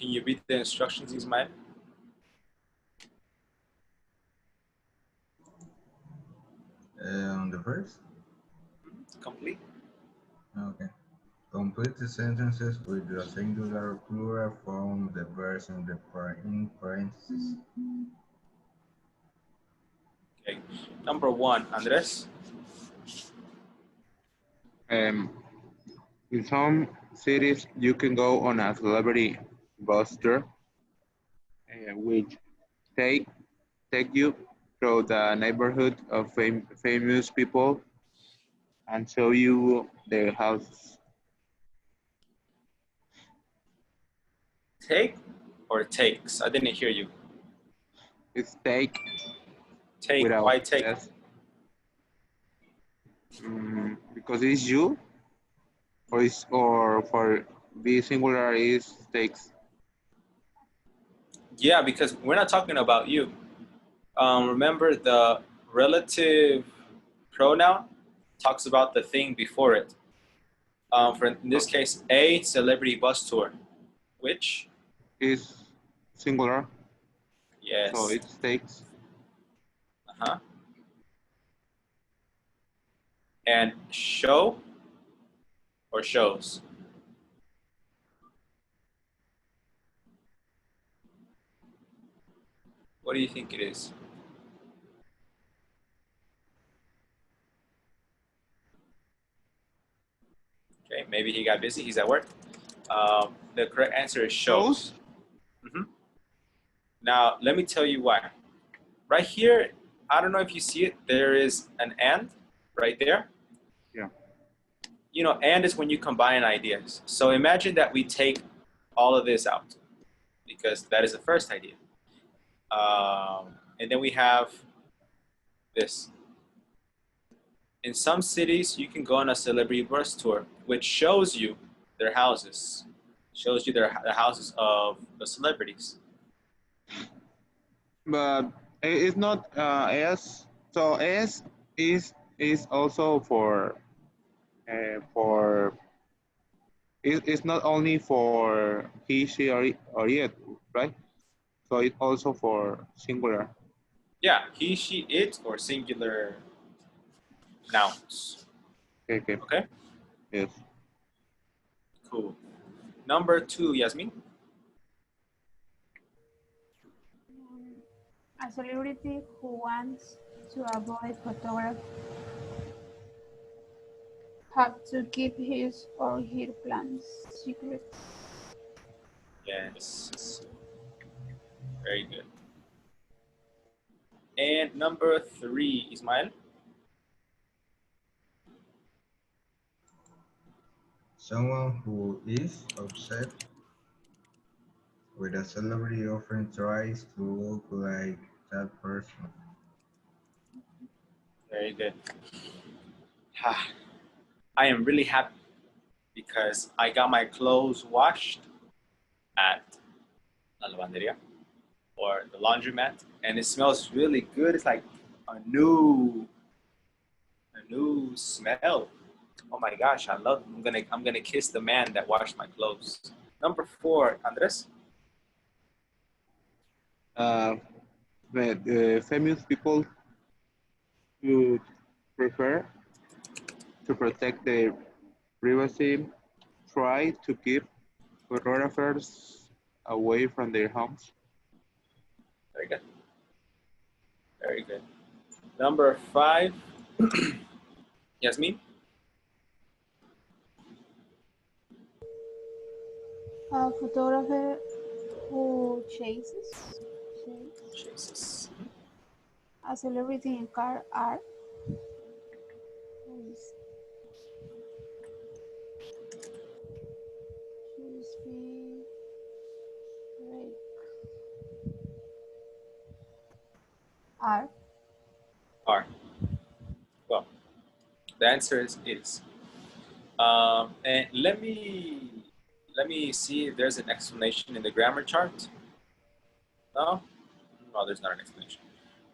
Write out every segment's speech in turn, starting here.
Can you read the instructions, Ismael? On the first? Complete. Okay. Complete the sentences with the singular or plural form, the verbs in parentheses. Okay. Number 1, Andres. In some cities, you can go on a celebrity bus tour, which take take you through the neighborhood of famous people and show you their houses. Take or takes? I didn't hear you. It's take Take. without Why take? S. Because it's you, or for be singular is takes. Yeah, because we're not talking about you. Remember, the relative pronoun talks about the thing before it. For in this case, a celebrity bus tour, which Is singular, so yes, it takes. uh-huh. And show or shows. What do you think it is? Okay, maybe he got busy. He's at work. The correct answer is shows. Now, let me tell you why. Right here, I don't know if you see it, there is an and right there. Yeah. You know, and is when you combine ideas. So imagine that we take all of this out because that is the first idea. And then we have this. In some cities, you can go on a celebrity bus tour, which shows you their houses, shows you the houses of the celebrities. But it's not S. So S is also for it's not only for he, she, or it, right? So it's also for singular. Yeah, he, she, it, or singular nouns. Okay. Okay, Yes. cool. Number 2, Yasmin. A celebrity who wants to avoid photography have to keep his or her plans secret. Yes, very good. And number 3, Ismael. Someone who is upset with a celebrity often tries to look like that person. Very good. I am really happy because I got my clothes washed at La Lavanderia or the laundromat, and it smells really good. It's like a new smell. Oh my gosh, I love it. I'm gonna kiss the man that washed my clothes. Number 4, Andres. The famous people would prefer to protect their privacy, try to keep photographers away from their homes. Very good. Very good. Number 5, Yasmin. A photographer who chases Jesus. a celebrity in car art. Are. Are. Well, the answer is. And let me see if there's an explanation in the grammar chart. No? No, there's not an explanation.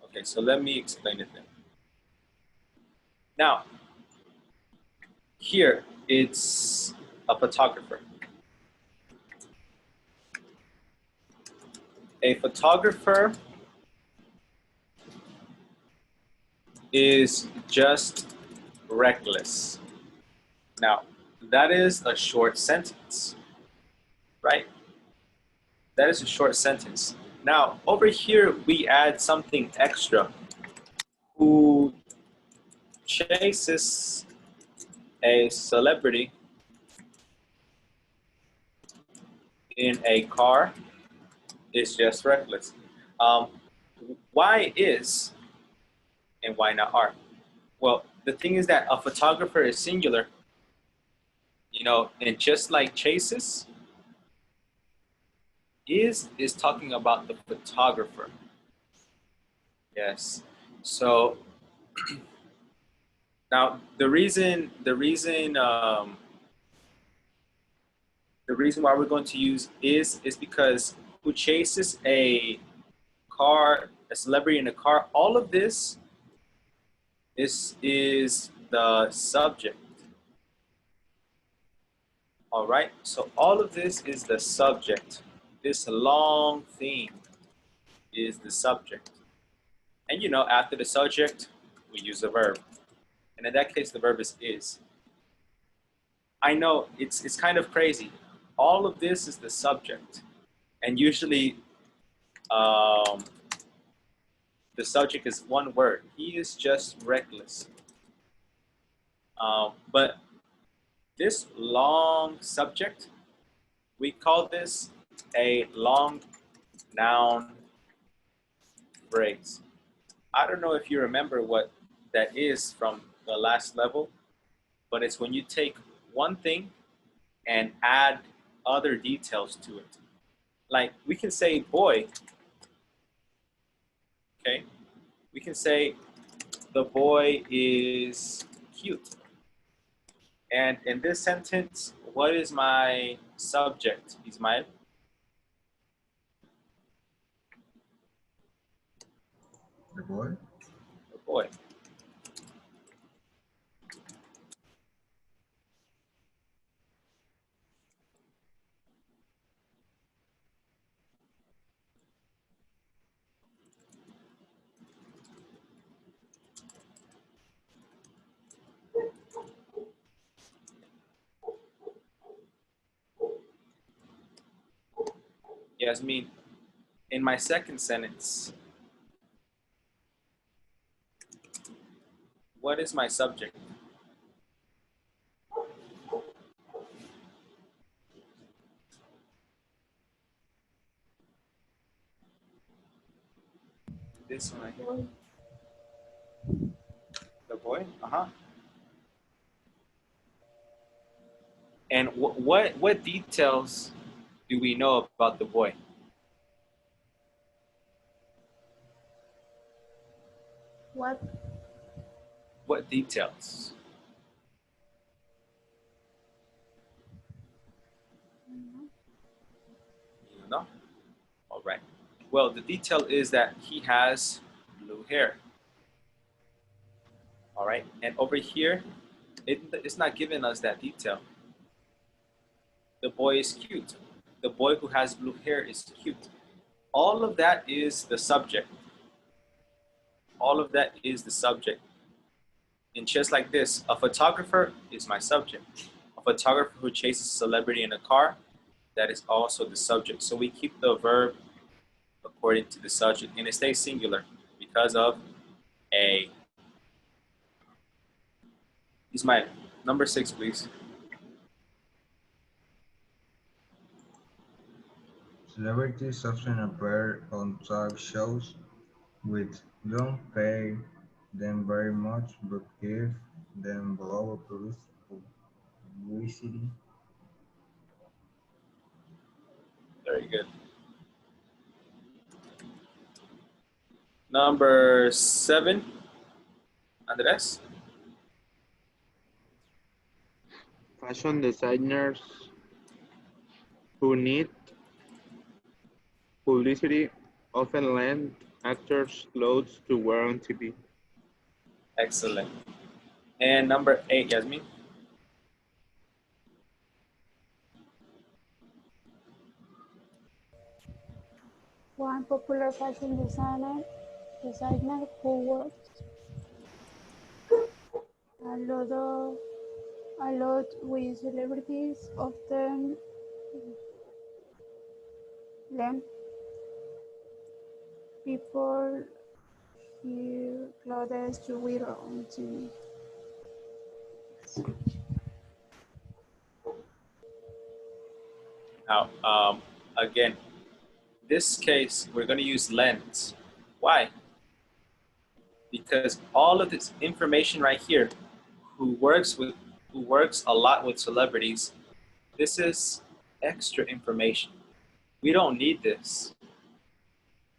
Okay, so let me explain it then. Now, here it's a photographer. A photographer is just reckless. Now, that is a short sentence, right? That is a short sentence. Now, over here, we add something extra. Who chases a celebrity in a car is just reckless. Why is and why not are? Well, the thing is that a photographer is singular, you know, and just like chases, is talking about the photographer. Yes. So now the reason why we're going to use is because who chases a celebrity in a car, all of this is the subject. All right, so all of this is the subject. This long thing is the subject. And you know, after the subject, we use a verb. And in that case, the verb is. I know it's kind of crazy. All of this is the subject. And usually the subject is one word. He is just reckless. But this long subject, we call this a long noun phrase. I don't know if you remember what that is from the last level, but it's when you take one thing and add other details to it. Like we can say boy, okay? We can say the boy is cute. And in this sentence, what is my subject, Ismael? The boy? The boy. Yasmin, in my second sentence, what is my subject? This one right here. The boy? Uh-huh. And what details do we know about the boy? What? What details? You know? All right. Well, the detail is that he has blue hair. All right. And over here, it's not giving us that detail. The boy is cute. The boy who has blue hair is cute. All of that is the subject. All of that is the subject. And just like this, a photographer is my subject. A photographer who chases a celebrity in a car, that is also the subject. So we keep the verb according to the subject, and it stays singular because of a. Ismail, number 6, please. Celebrities often appear on talk shows which don't pay them very much but give them below publicity. Very good. Number 7, Andres. Fashion designers who need publicity often lend actors clothes to wear on TV. Excellent. And number 8, Yasmin. One popular fashion designer who works a lot of a lot with celebrities, often lend people hear clothes to wear on TV. Now, again, this case, we're going to use lens. Why? Because all of this information right here, who works a lot with celebrities, this is extra information. We don't need this.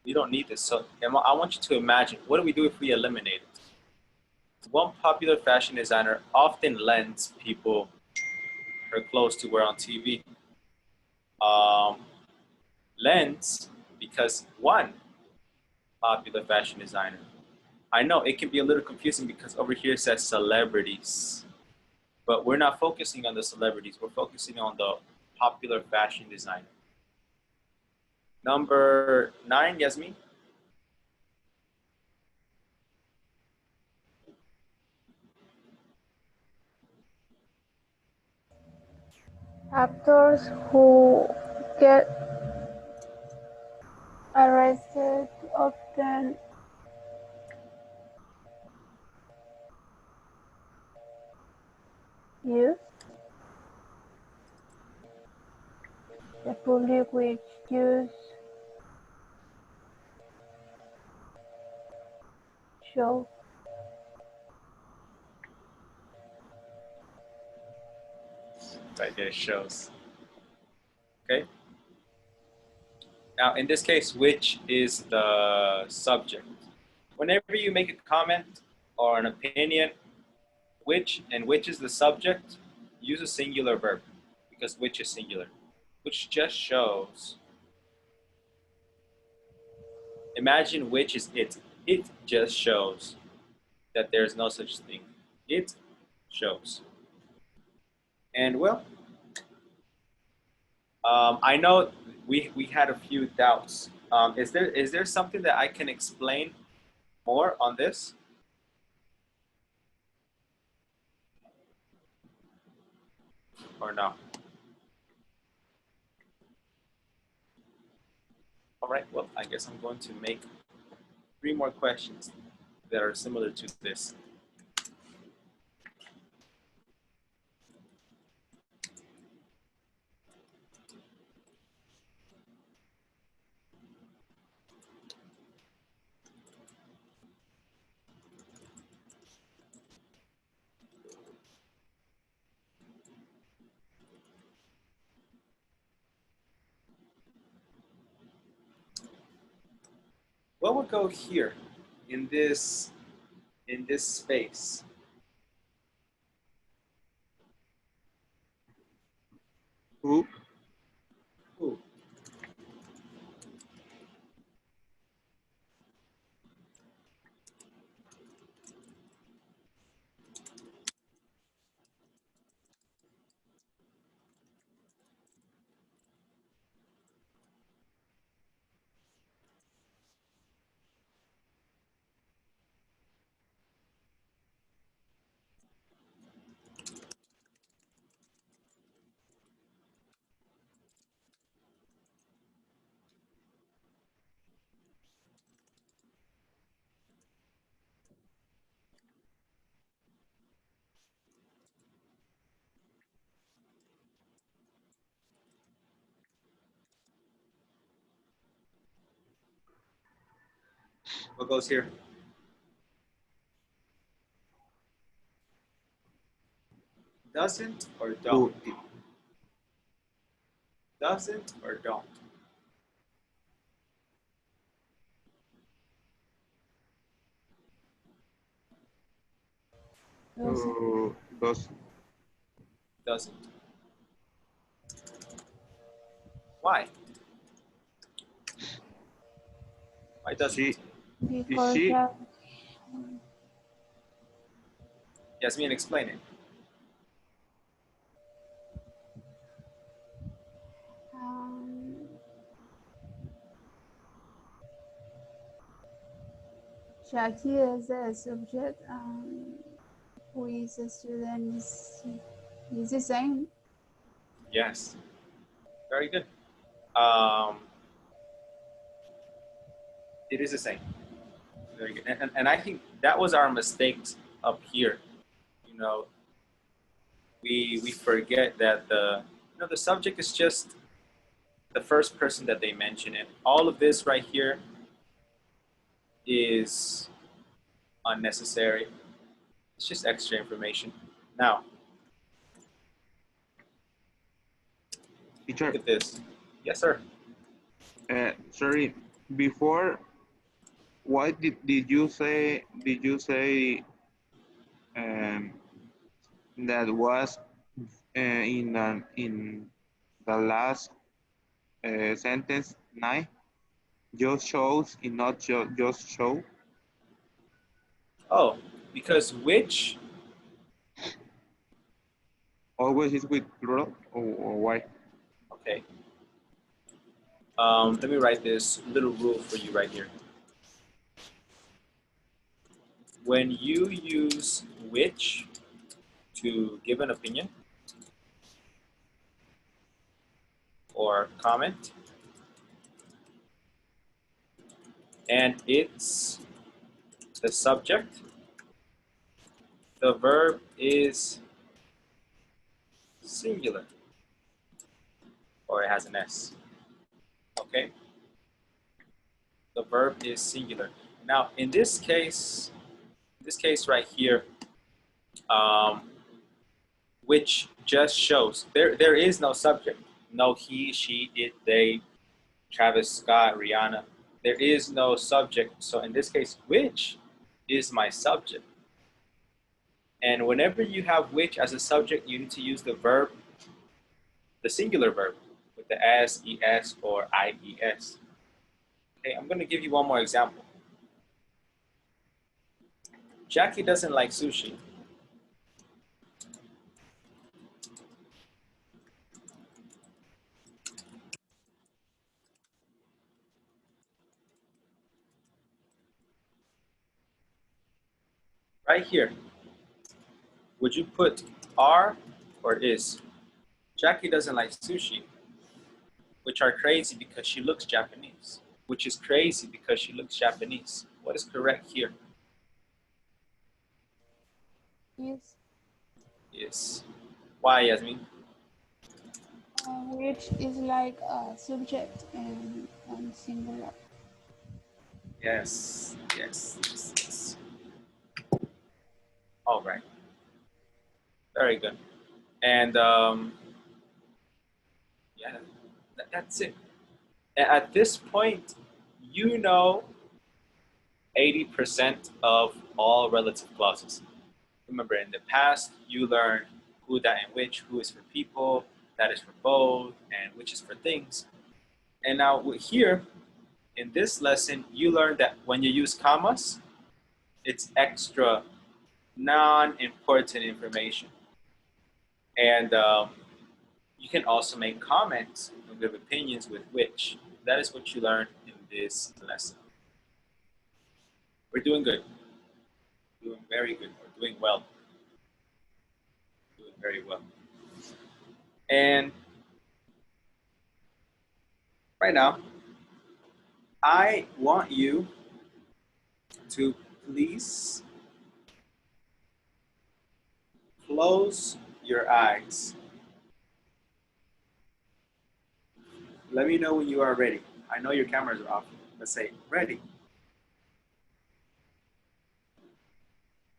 We don't need this. So I want you to imagine, what do we do if we eliminate it? One popular fashion designer often lends people her clothes to wear on TV. Lends because one popular fashion designer. I know it can be a little confusing because over here it says celebrities, but we're not focusing on the celebrities. We're focusing on the popular fashion designer. Number 9, Yasmin. Actors who get arrested often use the public which use show. Right there shows. Okay. Now, in this case, which is the subject? Whenever you make a comment or an opinion, which is the subject, use a singular verb because which is singular, which just shows. Imagine which is it. It just shows that there's no such thing. It shows. And well, I know we had a few doubts. Is there something that I can explain more on this? Or no? All right, well, I guess I'm going to make 3 more questions that are similar to this. What would go here in this space? Who? Who? What goes here? Doesn't or don't? Who? Doesn't or don't? Those. Doesn't. Why? Why doesn't? She. Is Because she? Yasmin, explain it. um, Jackie is the subject, who is a student is the same. Yes. Very good. It is the same. Very good. And I think that was our mistakes up here. You know, we forget that the subject is just the first person that they mention, and all of this right here is unnecessary. It's just extra information. Now, Teacher, look at this. Yes, sir. sorry, before, what did you say? Did you say that was in the last sentence nine? Just shows, and not just show. Oh, because which, Always is with plural, or why? okay. Let me write this little rule for you right here. When you use which to give an opinion or comment, and it's the subject, the verb is singular, or it has an S. Okay? The verb is singular. Now, in this case right here, which just shows there is no subject. No he, she, it, they, Travis Scott, Rihanna. There is no subject. So in this case, which is my subject. And whenever you have which as a subject, you need to use the verb, the singular verb, with the s, es, or ies. Okay, I'm going to give you one more example. Jackie doesn't like sushi. Right here, would you put are or is? Jackie doesn't like sushi, which are crazy because she looks Japanese, which is crazy because she looks Japanese. What is correct here? Yes. Is. Why, Yasmin? Which is like a subject and singular. Yes, yes, yes, yes. All right. Very good. And yeah, that's it. At this point, you know 80% of all relative clauses. Remember, in the past, you learned who, that, and which. Who is for people, that is for both, and which is for things. And now here, in this lesson, you learned that when you use commas, it's extra non-important information. And you can also make comments and give opinions with which. That is what you learned in this lesson. We're doing good. Doing very good. We're doing well. Doing very well. And right now, I want you to please close your eyes. Let me know when you are ready. I know your cameras are off. Let's say ready.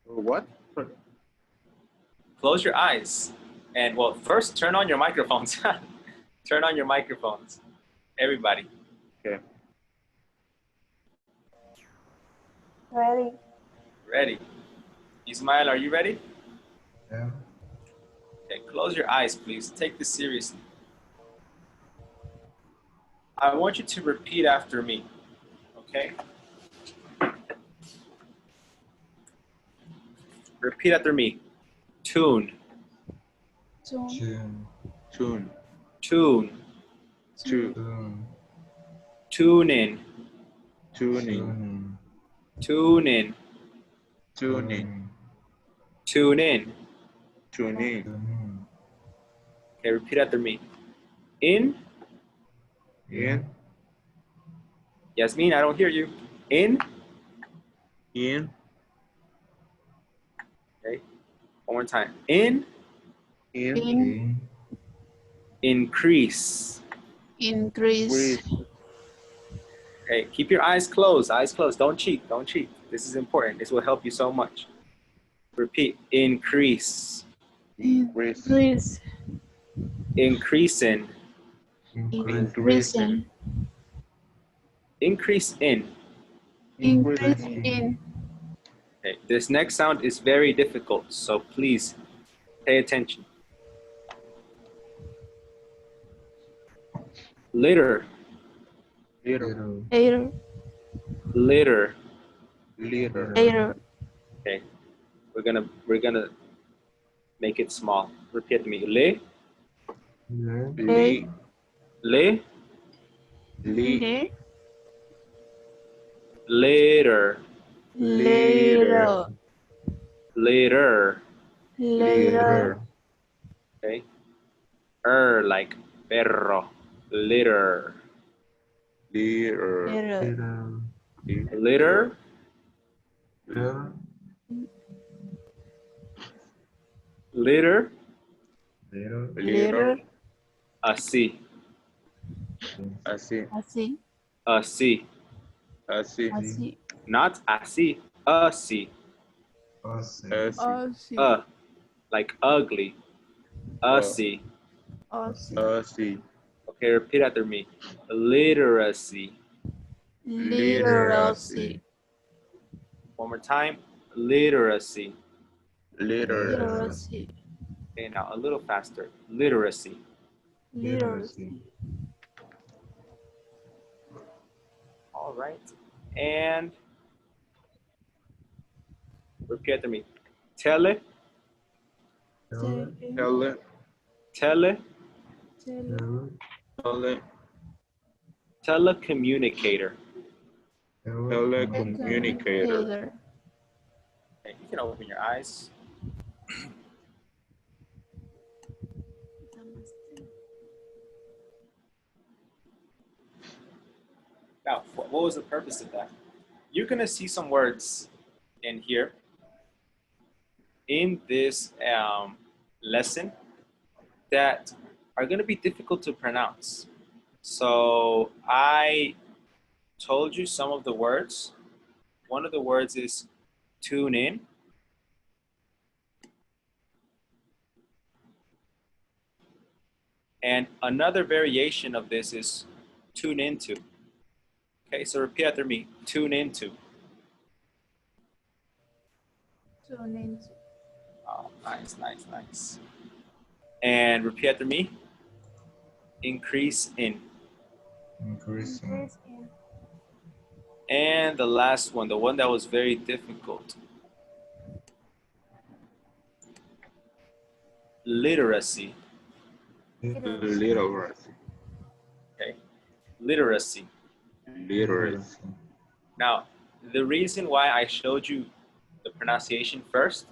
What? Close your eyes. And well, first turn on your microphones. Turn on your microphones. Everybody. Okay. Ready. Ready. Ismail, are you ready? Yeah. Okay, close your eyes, please. Take this seriously. I want you to repeat after me, okay? Repeat after me. Tune, Tune. Tune. Tune. tune, Tune. Tune. tune in, Tuning. Tuning. Tune in. Tune in. Tune in. Tune in. Okay, repeat after me. In. In. Yasmin, I don't hear you. In. In. Okay. One more time. In. In. In. Increase. Increase. Okay, keep your eyes closed. Eyes closed. Don't cheat. Don't cheat. This is important. This will help you so much. Repeat. Increase. Increase. Increase. Increasing. Increasing. Increase in. Increase in. Okay, this next sound is very difficult, so please pay attention. Litter. Little. Air. Litter. Little. Air. Okay, we're gonna make it small. Repeat me. Le. Li. Le. Li. Later. Later. Later. Later. Okay. Like perro. Litter. Little. Later. Litter. Litter. Little. Así. Así. Así. Así. Así. Así. Not así. Así. Así. Like ugly. Así. Así. Así. Okay, repeat after me. Literacy. Literacy. One more time. Literacy. Little. Literacy. Okay, now a little faster. Literacy. Literacy. All right. And repeat after me. Tele. Tele. Tele. Tele. Telecommunicator. Telecommunicator. Okay, you can open your eyes. Now, what was the purpose of that? You're gonna see some words in here in this lesson that are gonna be difficult to pronounce. So I told you some of the words. One of the words is tune in. And another variation of this is tune into. Okay, so repeat after me. Tune into. Tune into. Oh, nice, nice, nice. And repeat after me. Increase in. Increasing. And the last one, the one that was very difficult. Literacy. Literacy. Okay. Literacy. Literacy. Now, the reason why I showed you the pronunciation first,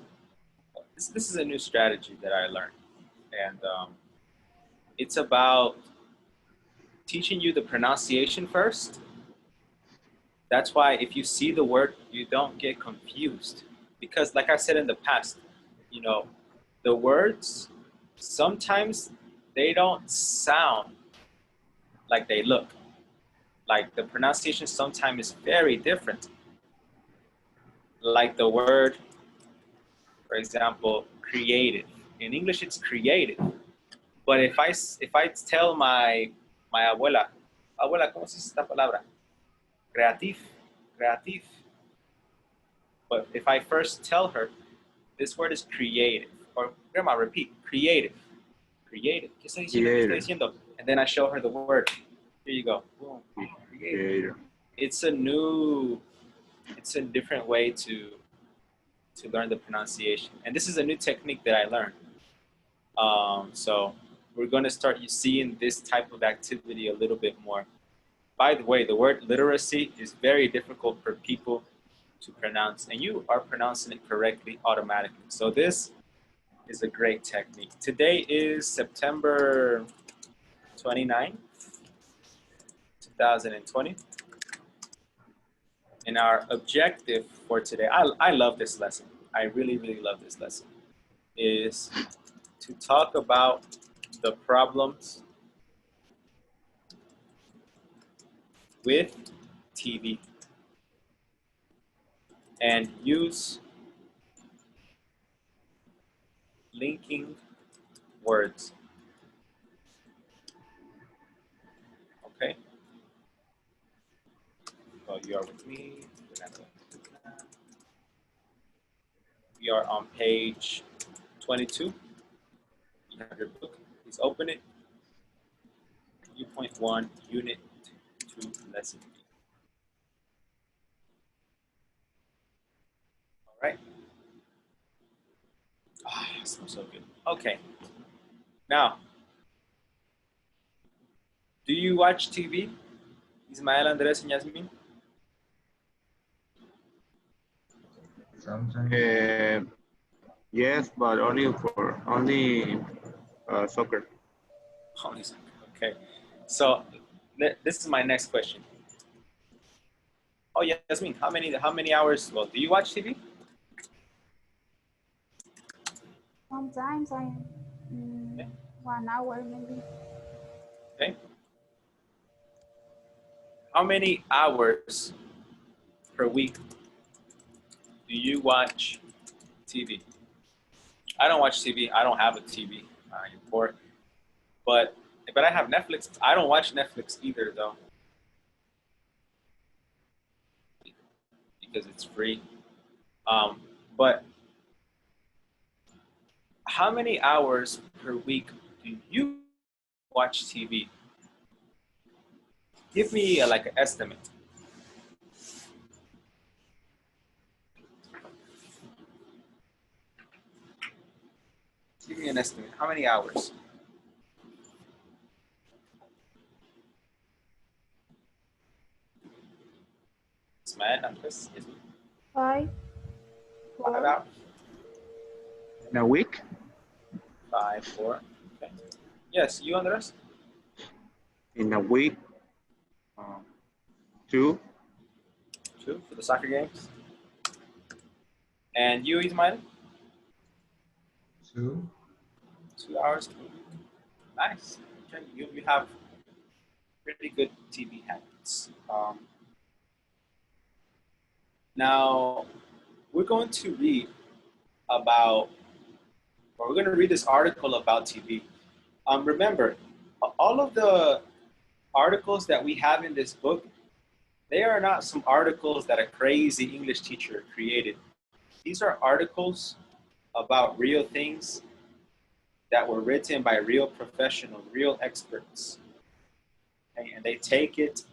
this is a new strategy that I learned. And it's about teaching you the pronunciation first. That's why if you see the word, you don't get confused. Because like I said in the past, you know, the words, sometimes they don't sound like they look. Like the pronunciation sometimes is very different. Like the word, for example, creative. In English, it's creative. But if I tell my abuela, abuela, ¿cómo se dice esta palabra? Creative. But if I first tell her, this word is creative, or grandma, repeat, creative. ¿Qué está diciendo? ¿Qué está diciendo? And then I show her the word. Here you go. Boom. Creative. It's a different way to learn the pronunciation. And this is a new technique that I learned. So we're going to start seeing this type of activity a little bit more. By the way, the word literacy is very difficult for people to pronounce, and you are pronouncing it correctly automatically. So this is a great technique. Today is September 29, 2020. And our objective for today, I love this lesson. I really, really love this lesson, is to talk about the problems with TV and use linking words. Okay? So you are with me. We are on page 22. You have your book. Please open it. Viewpoint 1, Unit 2, Lesson B. All right. Ah, it smells so good. Okay. Now, do you watch TV? Ismael, Andres, and Yasmin? Sometimes. Yes, but only soccer. Only soccer. Okay. So this is my next question. Oh, Yasmin, how many hours? Well, do you watch TV? Sometimes I Okay. 1 hour maybe. Okay. How many hours per week do you watch TV? I don't watch TV. I don't have a TV. I'm poor. But I have Netflix. I don't watch Netflix either, though, because it's free. But how many hours per week do you watch TV? Give me like an estimate. Give me an estimate. How many hours? Ismael, Andres, 5, 5 4. hours? In a week? 5, 4. Okay. Yes, you, Andres? In a week, 2. 2 for the soccer games. And you, Ismael? 2. 2 hours per week. Nice. Okay. You have pretty good TV habits. Now, we're going to read this article about TV. Remember, all of the articles that we have in this book, they are not some articles that a crazy English teacher created. These are articles about real things that were written by real professionals, real experts. Okay? And they take it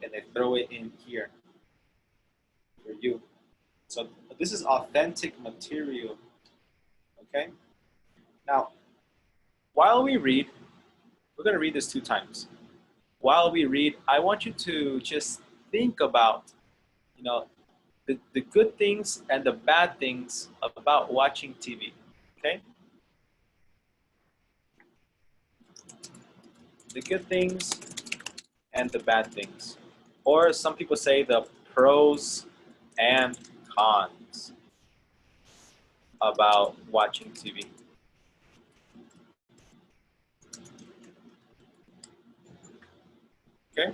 and they throw it in here for you. So this is authentic material. Okay? Now, while we read, we're going to read this 2 times. While we read, I want you to just think about, the good things and the bad things about watching TV. Okay? The good things and the bad things. Or some people say the pros and cons about watching TV. Okay?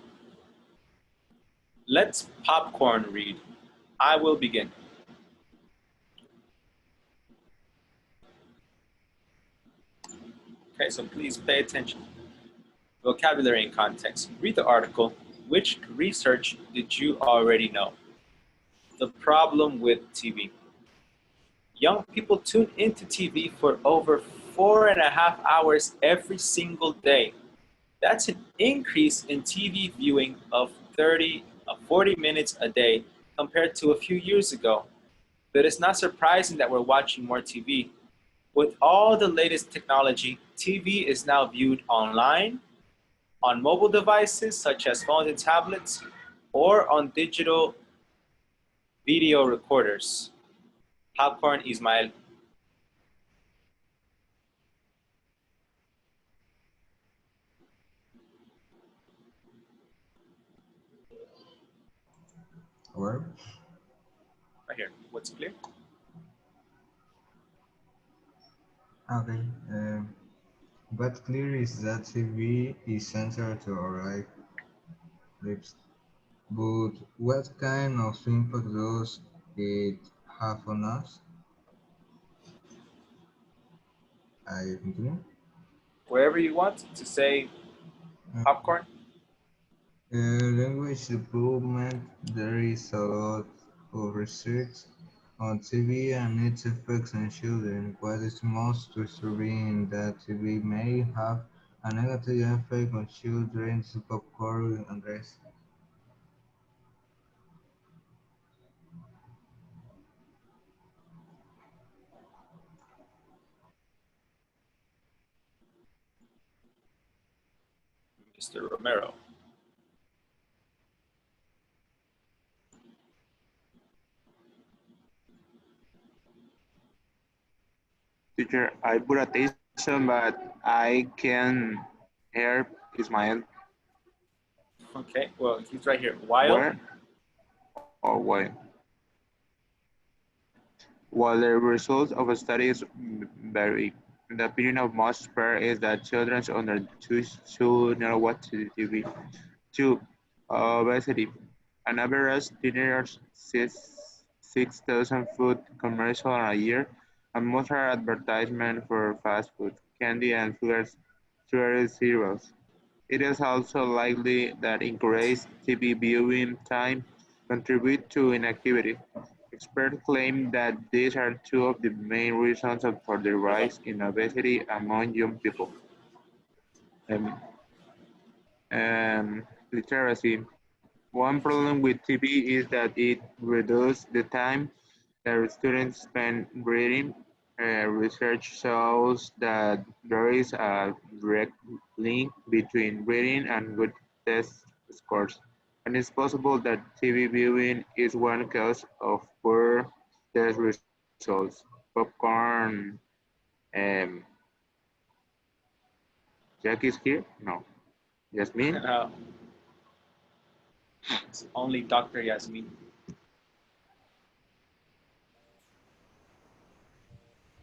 Let's popcorn read. I will begin. Okay, so please pay attention. Vocabulary and context. Read the article. Which research did you already know? The problem with TV. Young people tune into TV for over 4.5 hours every single day. That's an increase in TV viewing of 40 minutes a day compared to a few years ago. But it's not surprising that we're watching more TV. With all the latest technology, TV is now viewed online, on mobile devices such as phones and tablets, or on digital video recorders. Popcorn, Ismael. Where? Right here. What's clear? Okay. What's clear is that TV is central to our lives. But what kind of impact does it have on us? I continue. Wherever you want to say Uh, popcorn. Language development. There is a lot of research on TV and its effects on children. What is most disturbing that TV may have a negative effect on children's popcorn and rest. Mr. Romero. Teacher, I put attention, but I can hear Ismael. Okay, well, he's right here. While, Where or why? While the results of studies vary, the opinion of most experts is that children under 2 should know what to do. 2. Obesity. An average teenager sees 6,000 food commercials a year, and most are advertisements for fast food, candy, and sugary cereals. It is also likely that increased TV viewing time contribute to inactivity. Experts claim that these are two of the main reasons for the rise in obesity among young people. Um, Literacy. One problem with TV is that it reduces the time that students spend reading. Research shows that there is a direct link between reading and good test scores, and it's possible that TV viewing is one cause of poor test results. Popcorn, um, Jack is here? No. Yasmin? it's only Dr. Yasmin.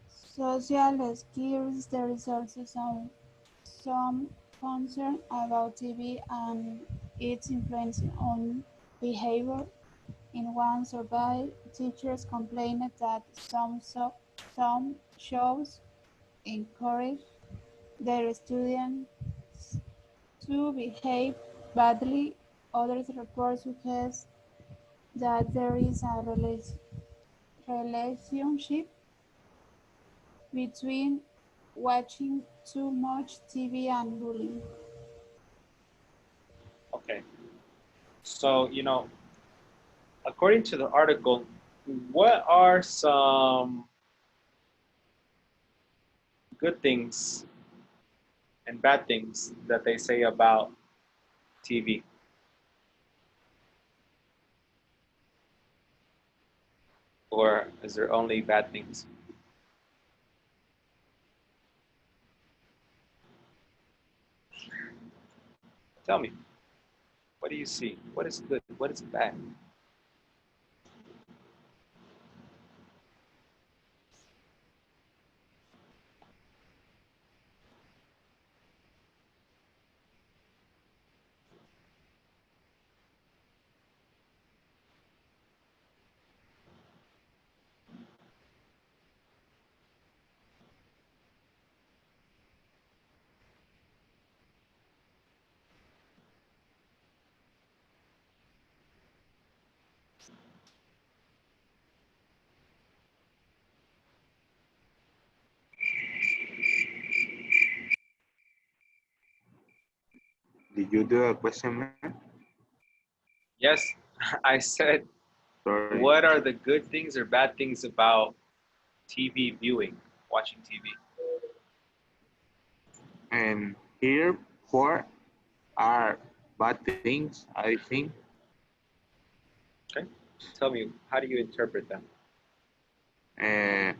Social skills, there is also some concern about TV and its influence on behavior. In one survey, teachers complained that some shows encourage their students to behave badly. Others report suggest that there is a relationship between watching too much TV and bullying. Okay, so, according to the article, what are some good things and bad things that they say about TV? Or is there only bad things? Tell me, what do you see? What is good? What is bad? Did you do a question, man? Yes, I said, Sorry. what are the good things or bad things about TV viewing, watching TV? And here, four are bad things, I think. Okay, Tell me, how do you interpret them? Uh,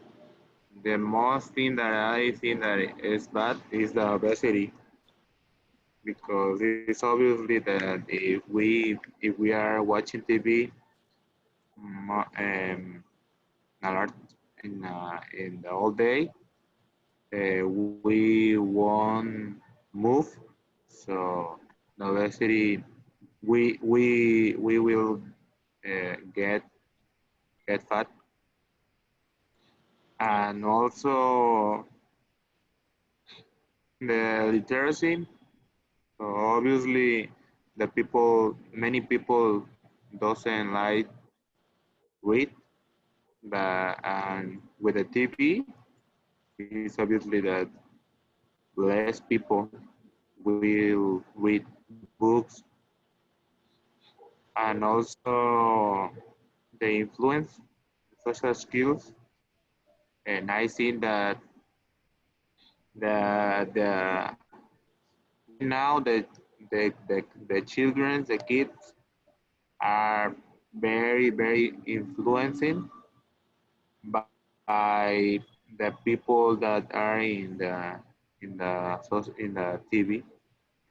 the most thing that I think that is bad is the obesity, because it's obviously that if we are watching TV a lot in the whole day, we won't move. So the obesity, we will get fat, and also the literacy. So obviously, many people doesn't like read, but and with the TV, it's obviously that less people will read books, and also the influence, social skills, and I think that the right now the children, the kids are very influencing by the people that are in the TV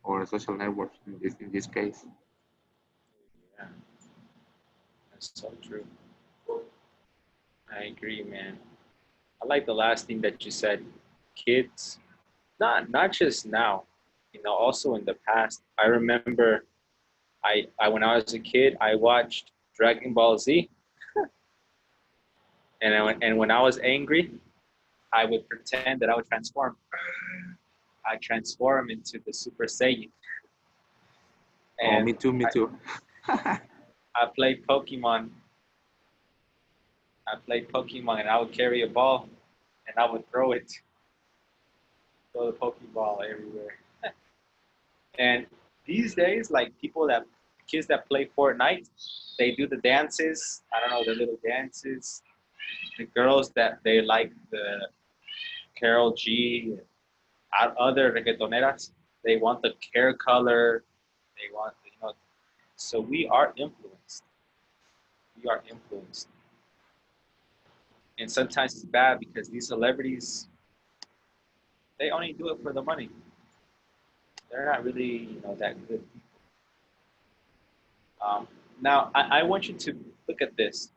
or social networks in this case. Yeah, that's so true. I agree, man. I like the last thing that you said. Kids, not just now, also in the past. I remember I when I was a kid, I watched Dragon Ball Z, and when I was angry, I would pretend that I would transform. I transform into the Super Saiyan. Oh, And me too. I played Pokemon. And I would carry a ball and I would throw the Pokeball everywhere. And these days, like kids that play Fortnite, they do the dances. I don't know, the little dances. The girls that they like the Carol G, other reggaetoneras, they want the hair color. They want. So we are influenced. We are influenced. And sometimes it's bad because these celebrities, they only do it for the money. They're not really, that good. Um, Now, I want you to look at this.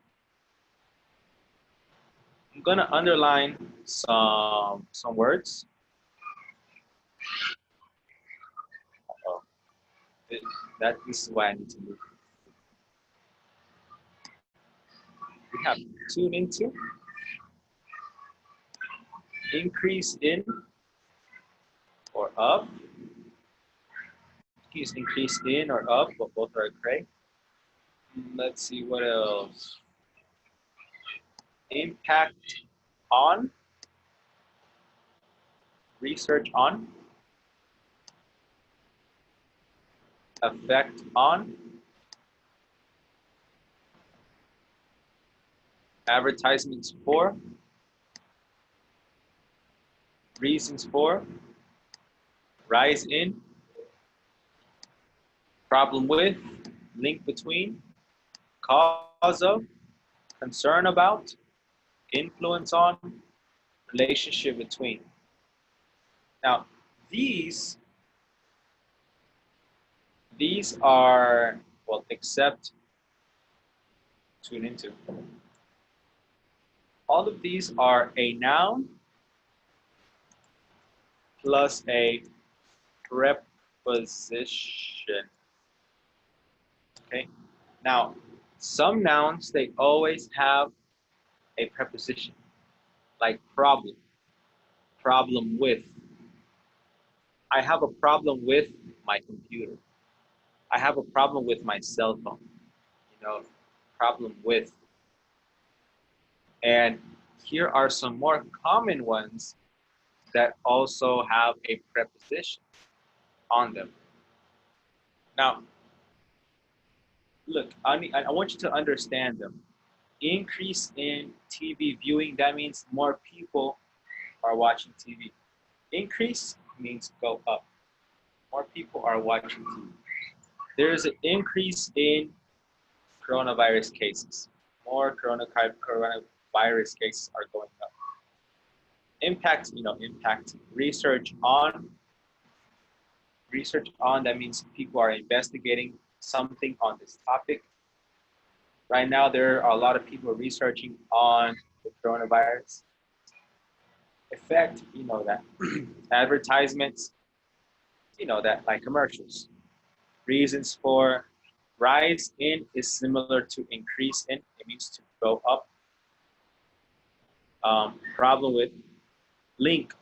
I'm gonna underline some words. Oh, this is why I need to move. We have tune into, increase in or up. Is increase in or up, but both are correct. Let's see what else. Impact on, research on, effect on, advertisements for, reasons for, rise in, problem with, link between, cause of, concern about, influence on, relationship between. Now, these are, well, except tune into. All of these are a noun plus a preposition. Okay. Now, some nouns, they always have a preposition, like problem, problem with. I have a problem with my computer. I have a problem with my cell phone. Problem with. And here are some more common ones that also have a preposition on them. Now, look, I want you to understand them. Increase in TV viewing, that means more people are watching TV. Increase means go up. More people are watching TV. There is an increase in coronavirus cases. More coronavirus cases are going up. Impact, impact research on, that means people are investigating something on this topic. Right now, there are a lot of people researching on the coronavirus. Effect, that. Advertisements, that, like commercials. Reasons for rise in is similar to increase in. It means to go up. Problem with link.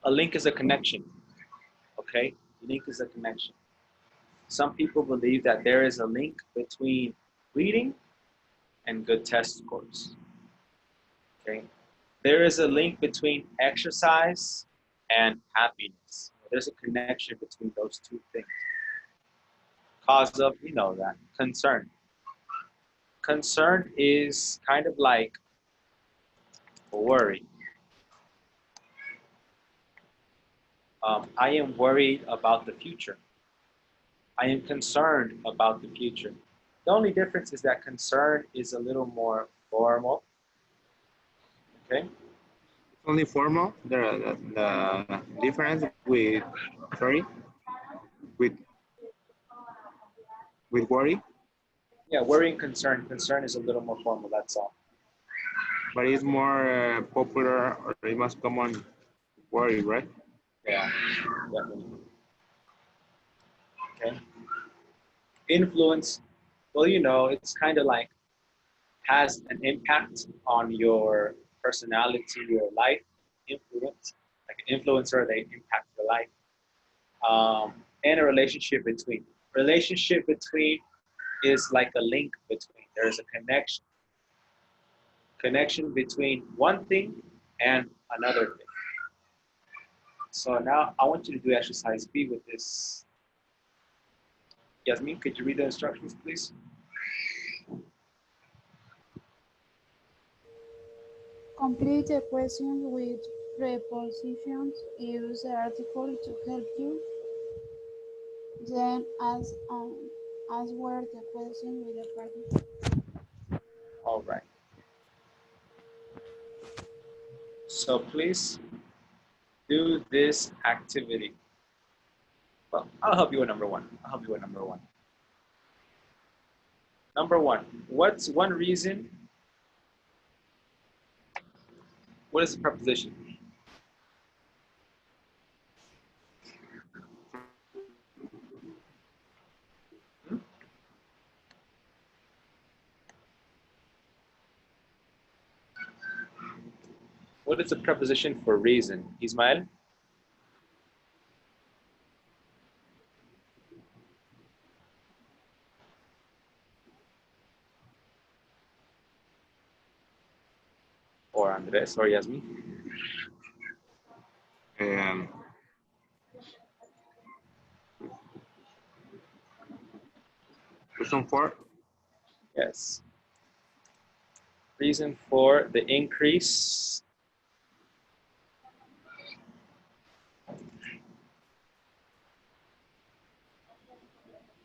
A link is a connection, okay? Link is a connection. Some people believe that there is a link between reading and good test scores, okay? There is a link between exercise and happiness. There's a connection between those two things. Cause of, that, concern. Concern is kind of like worry. I am worried about the future. I am concerned about the future. The only difference is that concern is a little more formal. Okay? Only formal. The difference with, sorry, with worry, Yeah, worry and concern. Concern is a little more formal, that's all. but it's more popular, or it must common worry, right? Yeah, definitely. Okay. Influence, well, it's kind of like has an impact on your personality, your life. Influence, like an influencer, they impact your life. And a relationship between. Relationship between is like a link between. There's a connection. Connection between one thing and another thing. So now I want you to do exercise B with this. Yasmin, could you read the instructions, please? Complete the questions with prepositions. Use the article to help you. Then answer the question with a partner. All right. So please do this activity. Well, I'll help you with number one. Number one, what's one reason? What is the preposition? What is the preposition for reason? Ismael? Or Andres or Yasmin? Reason for? Yes. Reason for the increase.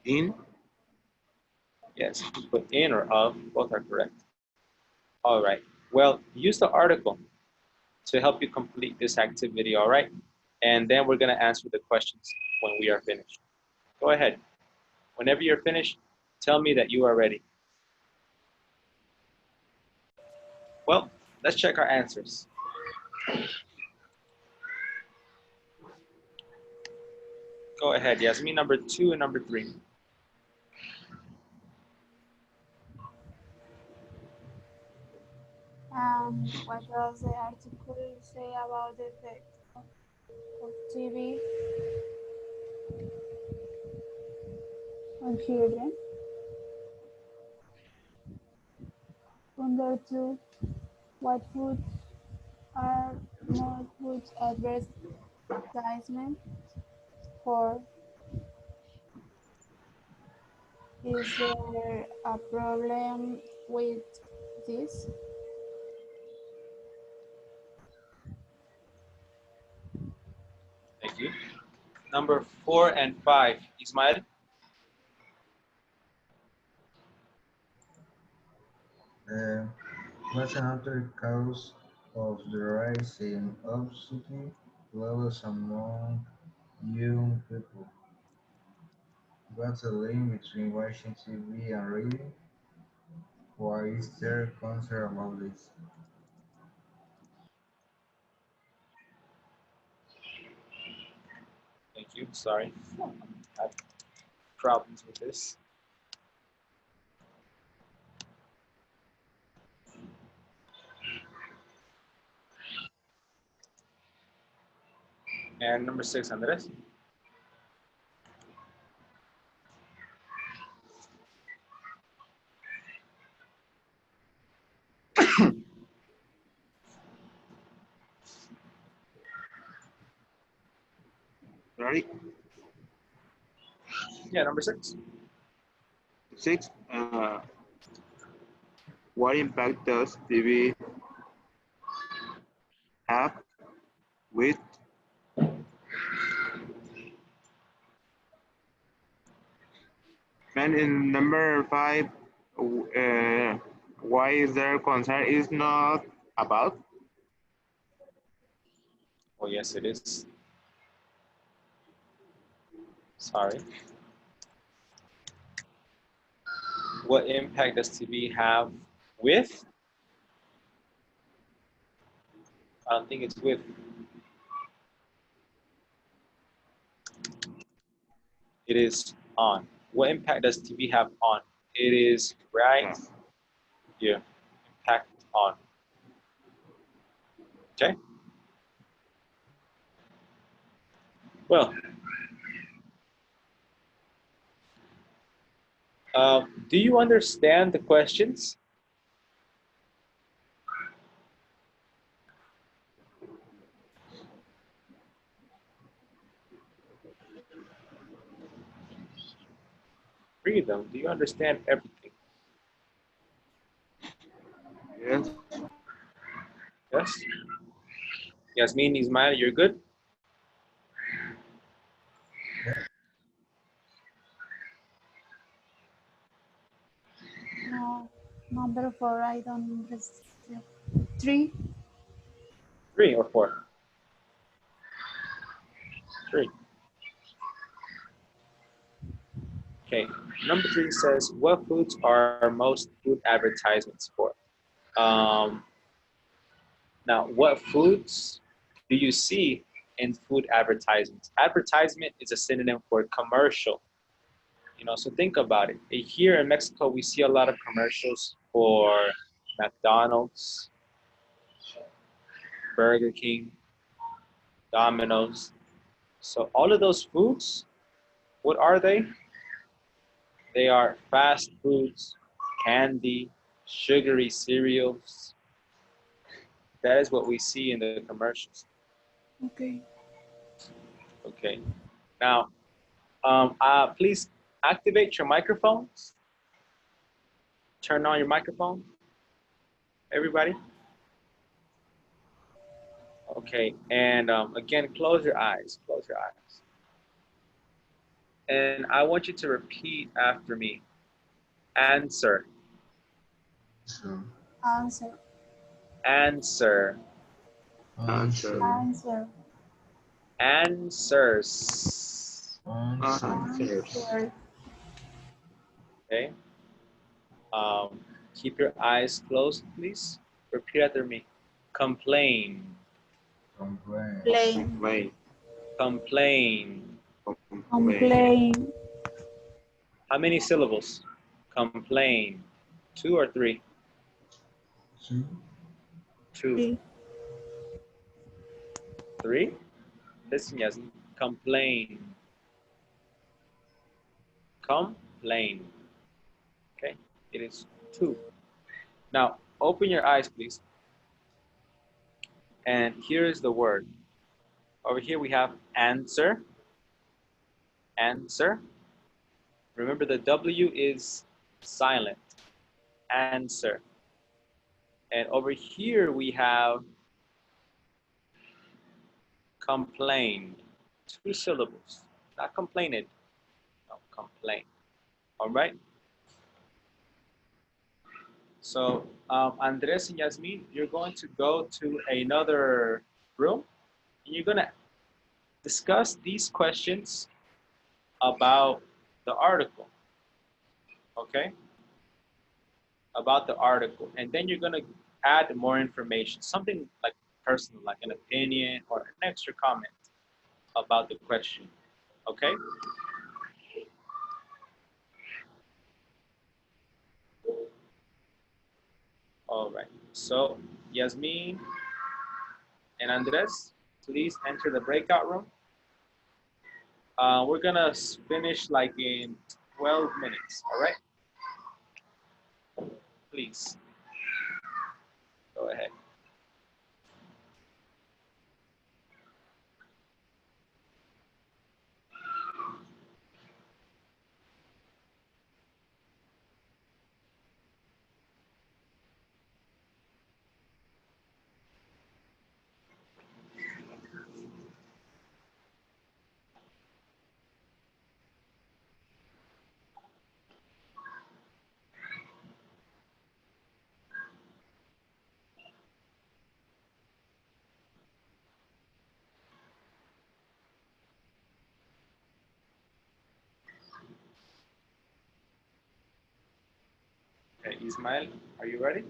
In? Yes, you put in or of, both are correct. All right, well, use the article to help you complete this activity, all right? And then we're gonna answer the questions when we are finished. Go ahead. Whenever you're finished, tell me that you are ready. Well, let's check our answers. Go ahead, Yasmin, number 2 and number 3. What does the article say about the effect of TV on children? Number 2, what foods are not food advertisement for? Is there a problem with this? Thank you. Number 4 and 5, Ismael. Uh, what's another cause of the rise in obesity levels among young people? What's the link between watching TV and reading? Why is there concern about this? Thank you. Sorry. I have problems with this. And number 6, Andres. Sorry. Yeah, number 6. 6. What impact does TV have with and in number 5? Why is there concern is not about? Oh, yes, it is. Sorry. What impact does TV have with? I don't think it's with. It is on. What impact does TV have on? It is right here. Impact on. Okay. Well, do you understand the questions? Read them. Do you understand everything? Yes. Yes. Yasmin, Ismail, you're good? No, number 4, I don't understand. 3. 3 or 4? 3. Okay. Number 3 says, what foods are most food advertisements for? Now, what foods do you see in food advertisements? Advertisement is a synonym for commercial. You know, so think about it. Here in Mexico, we see a lot of commercials for McDonald's, Burger King, Domino's. So all of those foods, what are they? They are fast foods, candy, sugary cereals. That is what we see in the commercials. Okay. Okay. Now, please activate your microphones. Turn on your microphone, everybody. Okay, and again, close your eyes. Close your eyes. And I want you to repeat after me. Answer. So, Answer. Answer. Answer. Answer. Answers. Answers. Answer. Okay. Keep your eyes closed, please. Repeat after me. Complain. complain, Complain. Complain. Complain. Complain. How many syllables? Complain. 2 or 3? 2, 2. 3. 3? Listen, yes. Complain. Complain. Okay, it is 2. Now, open your eyes, please. And here is the word. Over here we have answer. Answer. Remember the W is silent. Answer. And over here we have complain. 2 syllables. Not complained. No, complain. All right? So Andres and Yasmin, you're going to go to another room and you're going to discuss these questions about the article, okay? About the article. And then you're going to add more information, something like personal, like an opinion or an extra comment about the question, okay? All right. So Yasmin and Andres, please enter the breakout room. We're gonna finish like in 12 minutes, all right? Please, go ahead. Okay, Ismael, are you ready?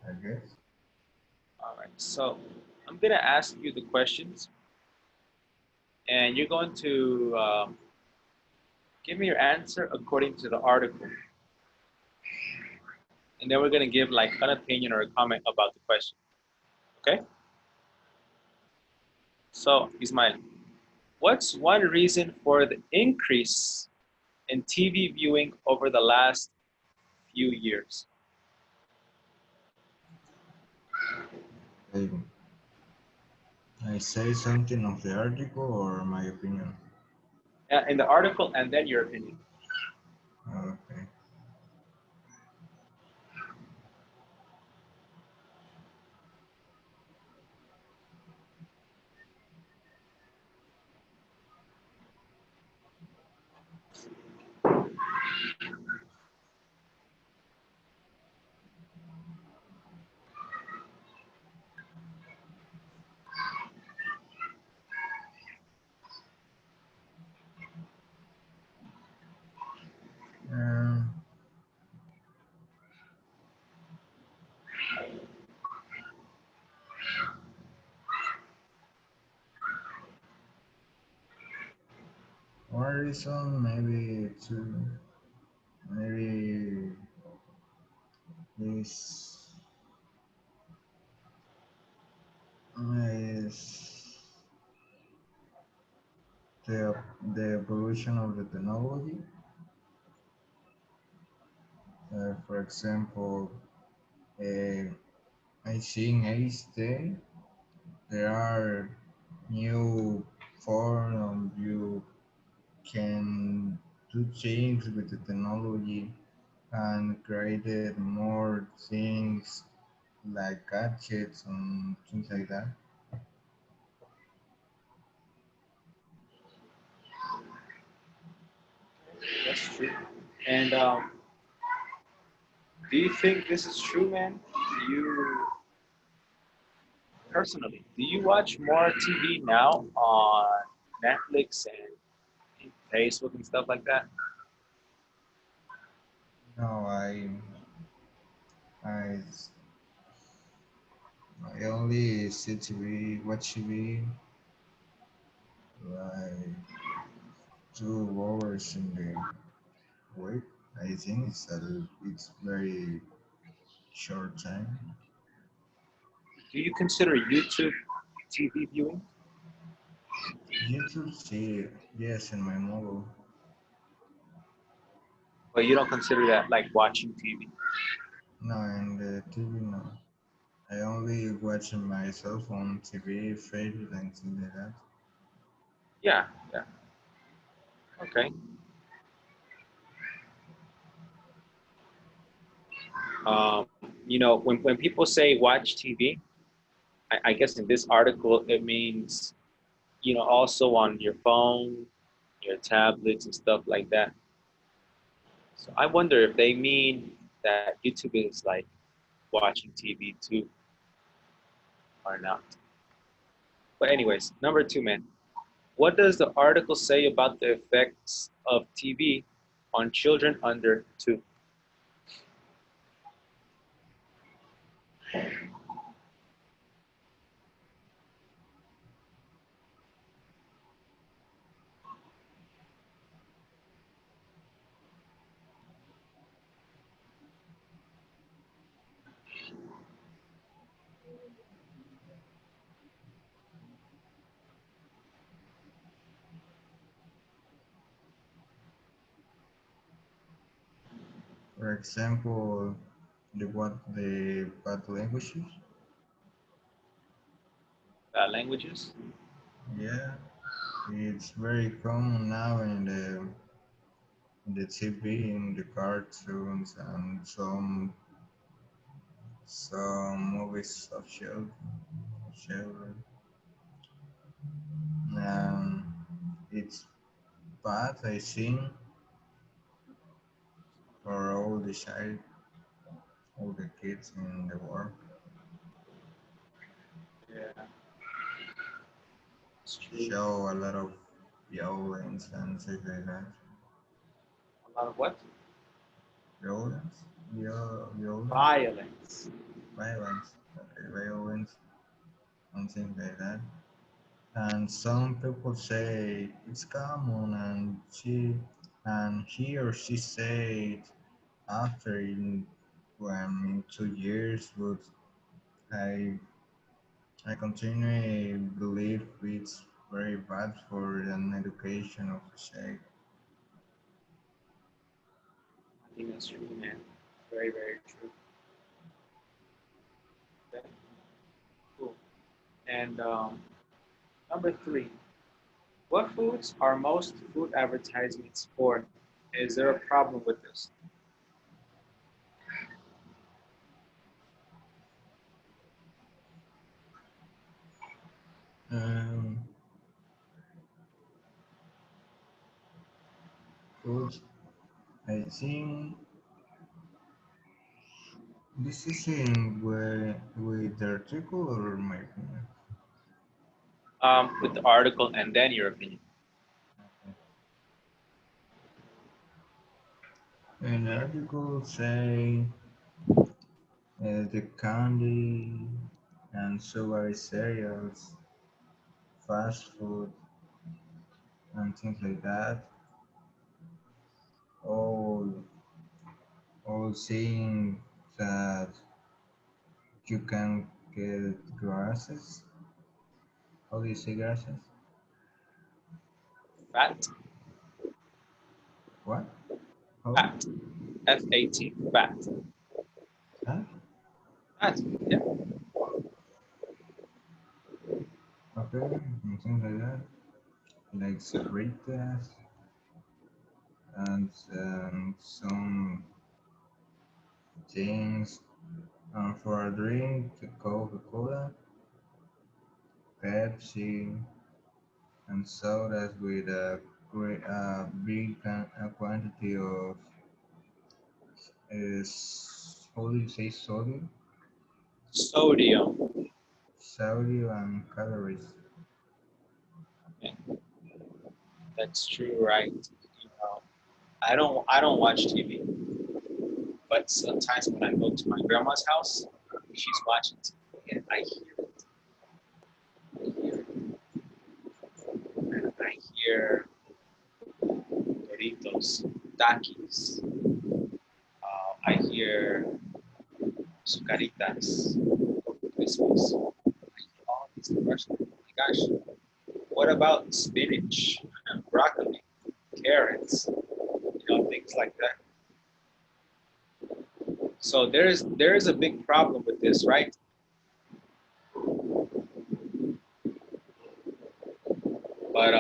I guess. All right, so I'm gonna ask you the questions and you're going to give me your answer according to the article. And then we're gonna give like an opinion or a comment about the question, okay? So Ismael, what's one reason for the increase in TV viewing over the last few years? I, I say something of the article or my opinion. In the article and then your opinion. Okay. Um, One reason maybe is is the the evolution of the technology. For example, uh, I think each day there are new forms you can do things with the technology and created more things like gadgets and things like that. That's true. And do you think this is true, man? Do you personally, do you watch more TV now on Netflix and Facebook and stuff like that? No, I I only see TV, watch TV like 2 hours in the week. I think it's very short time. Do you consider YouTube TV viewing? YouTube see yes in my mobile. But you don't consider that like watching TV? No, in the TV no. I only watch on my cell phone, TV, Facebook, and things like that. Yeah, yeah. Okay. When people say watch TV, I guess in this article it means, also on your phone, your tablets and stuff like that. So I wonder if they mean that YouTube is like watching TV too or not. But anyways, number 2, man. What does the article say about the effects of TV on children under 2? For example, the bad languages. Languages? Yeah, it's very common now in the TV, in the cartoons, and some movies of children. It's bad, I think, for all the kids in the world. Yeah, it's true. Show a lot of violence and things like that. A lot of what? Violence, violence, Violence. violence, okay, violence, and things like that. And some people say it's common, and he or she said after in 2 years, but I I continue believe it's very bad for an education of the child. I think that's true, man. Very, very true. Okay, cool. And number 3, what foods are most food advertisements for? Is there a problem with this? Um, Good. I think this is in with the article or my opinion. With the article and then your opinion. An article say the candy and sugary cereals, fast food, and things like that. All all saying that you can get grasses. How do you say grasses? Fat, What? How? fat, F-A-T, fat. Huh? Fat, yeah. Okay, and things like that. Like Sabritas and some things. For a drink, the Coca-Cola, Pepsi, and sodas with a quantity of how do you say sodium? Sodium. Sodium and calories. Okay, that's true, right? I don't watch TV, but sometimes when I go to my grandma's house, she's watching TV and I hear it. I hear it. And I hear Doritos, Takis. I hear Sucaritas, Christmas. I hear all these commercials. Oh my gosh. What about spinach, broccoli, carrots, things like that? So there is a big problem with this, right? But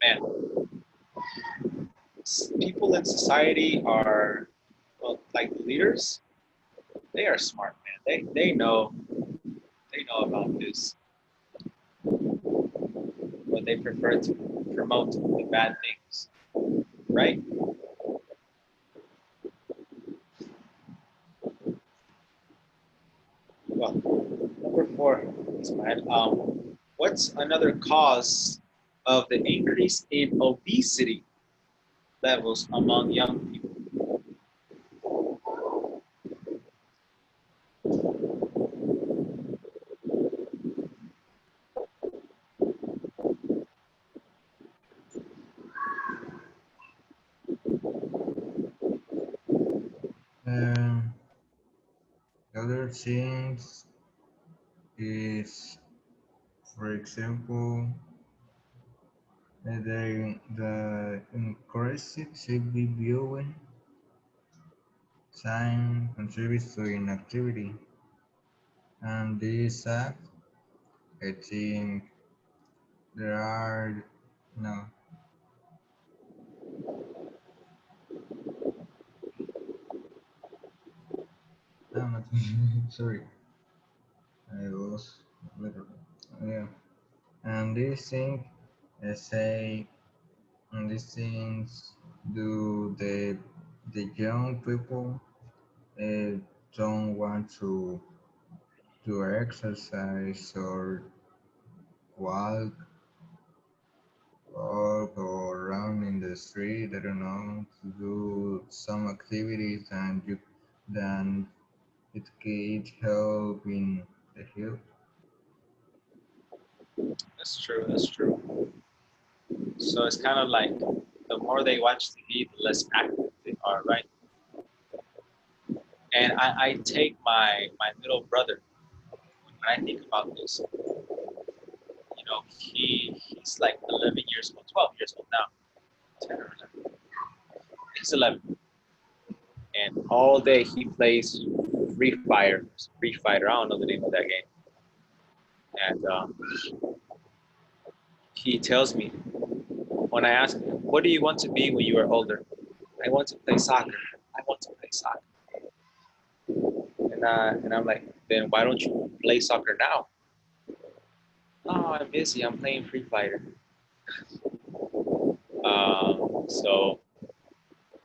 man, people in society are, well, like the leaders. They are smart, man. They know about this, but they prefer to promote the bad things, right? Well, number 4, Ismail. What's another cause of the increase in obesity levels among young people? Um, the other things is, for example, the increased TV viewing time contributes to inactivity, and this act, I think there are no, I'm not sorry, I was little, yeah, and this thing, I say, and these things do the young people uh, don't want to exercise or walk or run in the street. I don't know, to do some activities and you then it help in the health. That's true. That's true. So it's kind of like the more they watch TV, the less active they are, right? And I take my little brother when I think about this. You know, he's like 11 years old, 12 years old now, 10 or 11. He's 11, and all day he plays Free Fire, Free Fighter. I don't know the name of that game. And he tells me when I ask him, "What do you want to be when you are older?" I want to play soccer. I want to play soccer. And I'm like, then why don't you play soccer now? Oh, I'm busy. I'm playing Free Fighter. So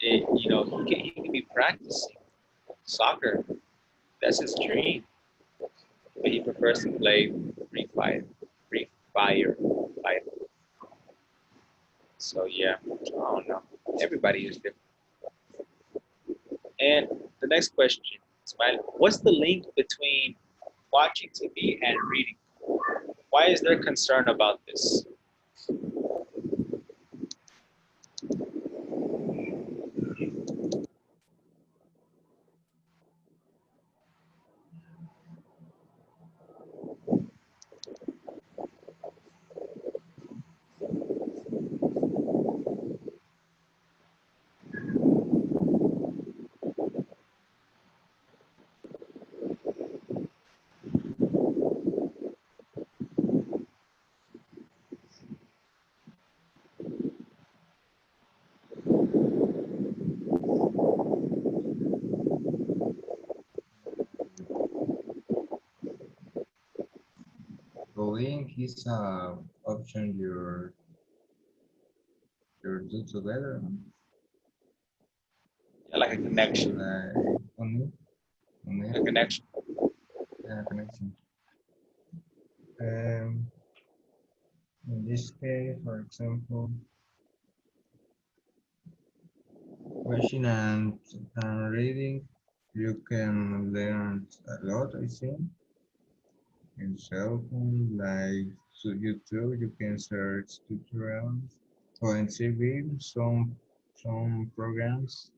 you know, he can be practicing soccer. That's his dream. But he prefers to play Free Fire. Free Fire. Fire. So yeah, I don't know. Everybody is different. And the next question, Smile, what's the link between watching TV and reading? Why is there concern about this? The link is a option you do together, Yeah, like a connection. like on A it, connection. yeah, connection. Um, in this case, for example, watching and reading, you can learn a lot, I think. In cell phone, like to YouTube, you can search tutorials. Or in TV, some programs,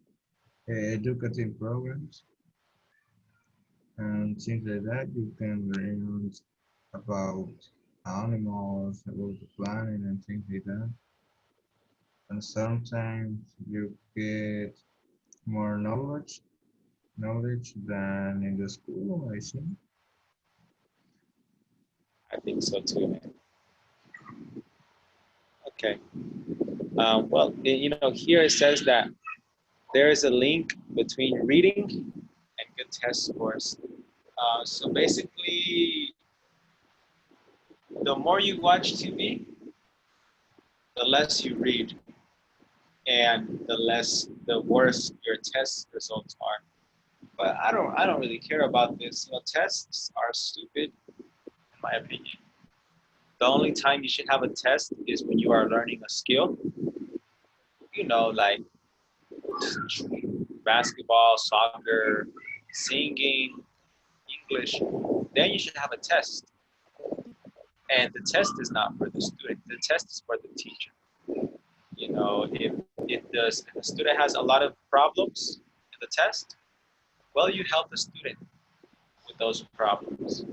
educative programs, and things like that. You can learn about animals, about the planet, and things like that. And sometimes you get more knowledge than in the school, I think. I think so too, man. Okay. Well, you know, here it says that there is a link between reading and good test scores. So basically, the more you watch TV, the less you read, and the worse your test results are. But I don't really care about this. You know, tests are stupid, in my opinion. The only time you should have a test is when you are learning a skill. You know, like basketball, soccer, singing, English. Then you should have a test. And the test is not for the student. The test is for the teacher. You know, if the student has a lot of problems in the test, well, you help the student with those problems.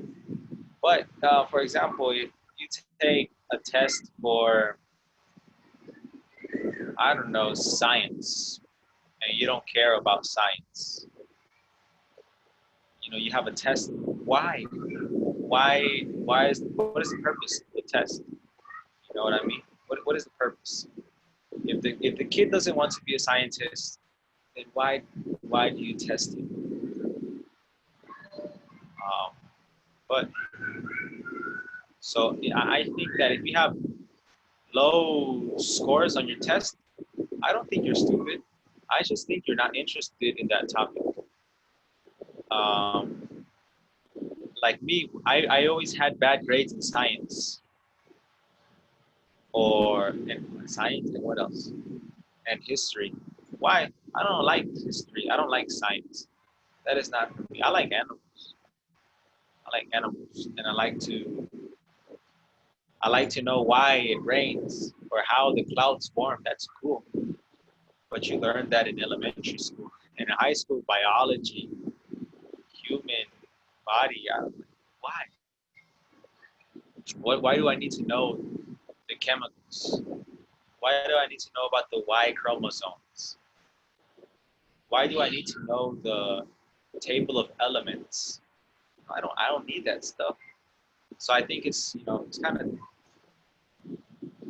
But for example, if you take a test for, I don't know, science, and you don't care about science, you know, you have a test. Why? What is the purpose of the test? You know what I mean? What is the purpose? If the kid doesn't want to be a scientist, then why do you test him? But so yeah, I think that if you have low scores on your test, I don't think you're stupid. I just think you're not interested in that topic. Um, like me, I always had bad grades in science or in science and what else? And history. Why? I don't like history. I don't like science. That is not for me. I like animals. I like animals, and I like to know why it rains or how the clouds form. That's cool. But you learn that in elementary school. And in high school, biology, human body. Why? Why do I need to know the chemicals? Why do I need to know about the Y chromosomes? Why do I need to know the table of elements? I don't need that stuff. So I think it's, you know, it's kind of,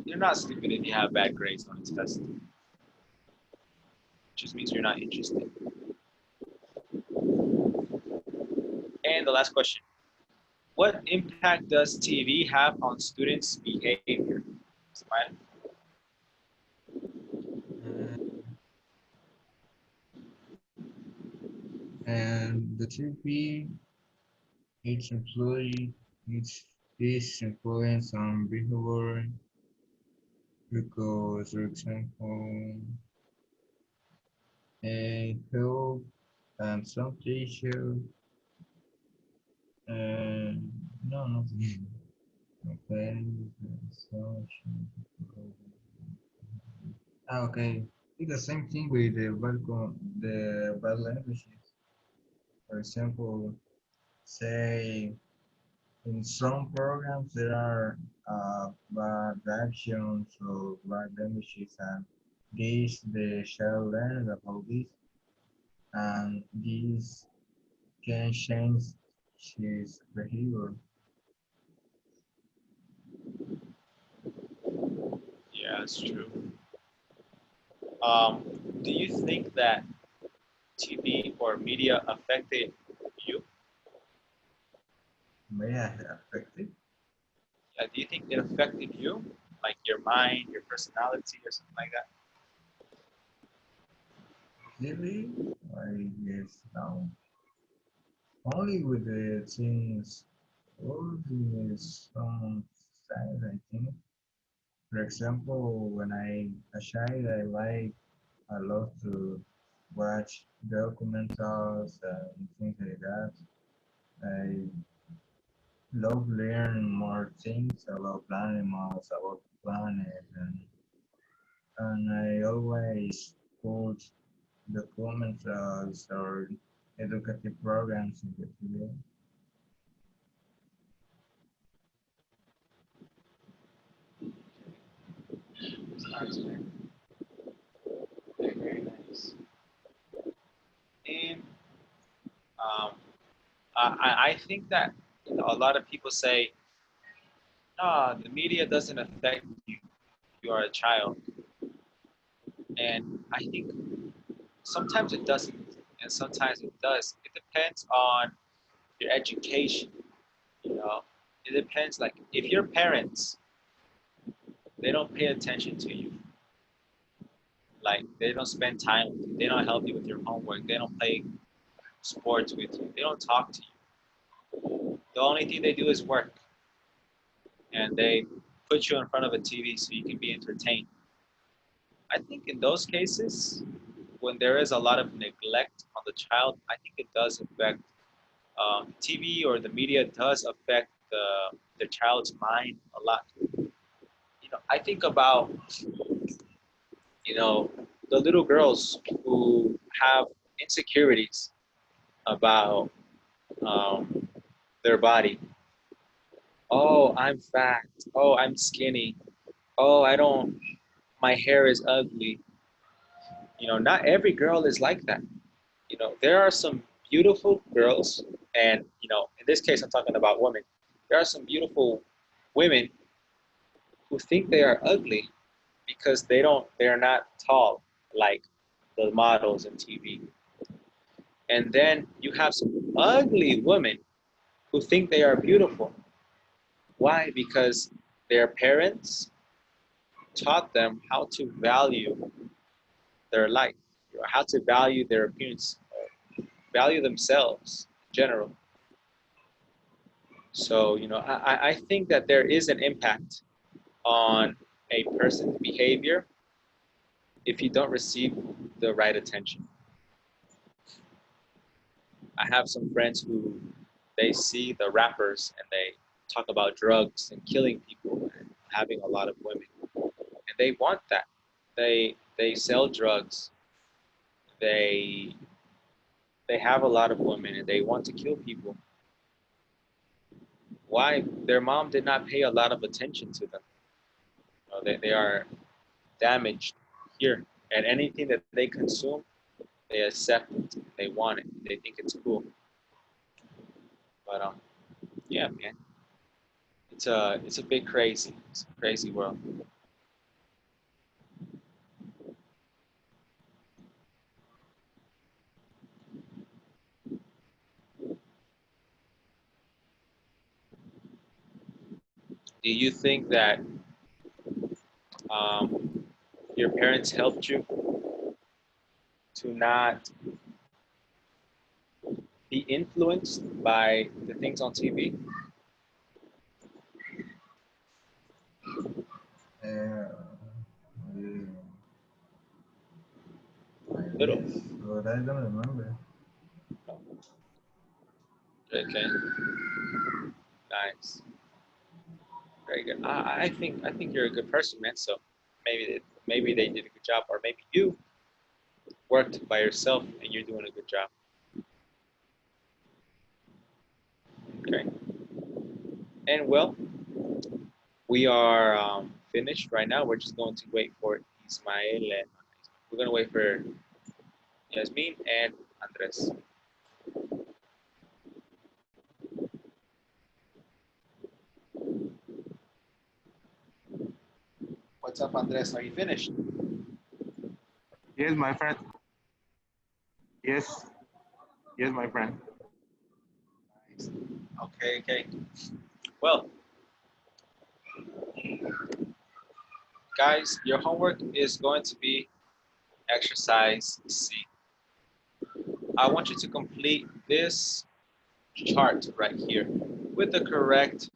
you're not stupid if you have bad grades on a test. It just means you're not interested. And the last question. What impact does TV have on students' behavior? Smile. And the TP, each employee, each influence on behavior because, for example, a help and some teacher, no, not me. Okay, so, okay. It's the same thing with the bad languages. For example, say in some programs there are bad actions or bad languages, and this the child learns about this, and this can change his behavior. Yeah, it's true. Um, do you think that TV or media affected you? May I affect it? Do you think it affected you, like your mind, your personality, or something like that? Really? I guess no. Only with the things, all the some side, I think. For example, when a child, I like a lot to watch documentaries and things like that. I love learning more things about animals, about the planet, and I always put documentaries or educative programs in the TV. Nice, man. Very, very nice. And I think that, you know, a lot of people say, "Ah, the media doesn't affect you. You are a child," and I think sometimes it doesn't, and sometimes it does. It depends on your education. You know, it depends. Like if your parents, they don't pay attention to you, like they don't spend time with you, they don't help you with your homework, they don't play sports with you. They don't talk to you. The only thing they do is work. And they put you in front of a TV so you can be entertained. I think in those cases, when there is a lot of neglect on the child, I think it does affect TV or the media does affect the child's mind a lot. I think about the little girls who have insecurities about um, their body. Oh, I'm fat. Oh, I'm skinny. Oh, I don't. My hair is ugly. Not every girl is like that. There are some beautiful girls, and in this case, I'm talking about women. There are some beautiful women who think they are ugly because they're not tall like the models in TV. And then you have some ugly women who think they are beautiful. Why? Because their parents taught them how to value their life, how to value their appearance, value themselves in general. So, I think that there is an impact on a person's behavior if you don't receive the right attention. I have some friends who they see the rappers and they talk about drugs and killing people and having a lot of women. And they want that. They sell drugs. They they have a lot of women and they want to kill people. Why? Their mom did not pay a lot of attention to them. They are damaged here. And anything that they consume, they accept it. They want it. They think it's cool. But yeah, man. It's a bit crazy. It's a crazy world. Do you think that um, your parents helped you to not be influenced by the things on TV? Yeah, I Little. guess, but I don't remember. Okay. Nice. Very good. I think you're a good person, man. So maybe they did a good job, or maybe you worked by yourself and you're doing a good job. Okay. And well, we are finished right now. We're just going to wait for Ismael and we're going to wait for Yasmin and Andres. What's up, Andres? Are you finished? Yes, my friend. Yes, yes, my friend. Nice. Okay. Well, guys, your homework is going to be exercise C. I want you to complete this chart right here with the correct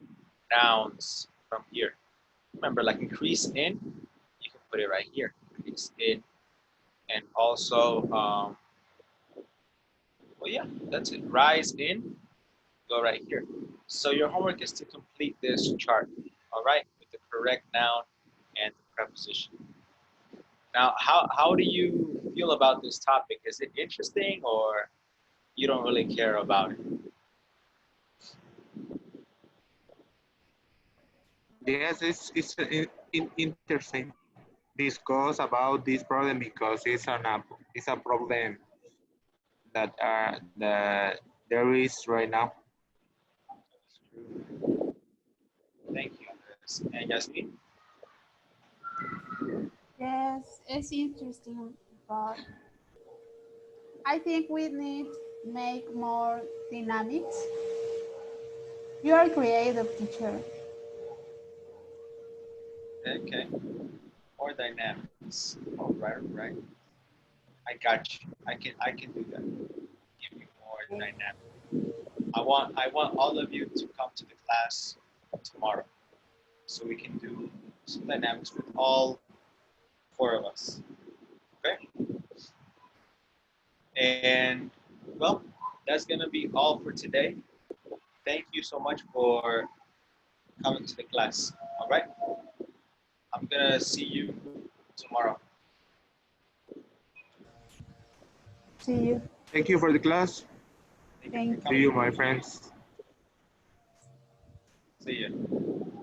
nouns from here. Remember, like increase in, you can put it right here. Increase in, and also, well, yeah, that's it. Rise in, go right here. So your homework is to complete this chart, all right, with the correct noun and the preposition. Now, how do you feel about this topic? Is it interesting or you don't really care about it? Yes, it's interesting discuss about this problem because it's a problem that there is right now. Thank you, Andres. And Yasmin? Yes, it's interesting, but I think we need make more dynamics. You are a creative teacher. Okay. More dynamics. All right. I got you. I can do that. Give you more dynamic. I want all of you to come to the class tomorrow so we can do some dynamics with all 4 of us. Okay? And well, that's gonna be all for today. Thank you so much for coming to the class. All right? I'm gonna see you tomorrow. See you. Thank you for the class. Thank you Thank for you. See coming. you, my friends. See you.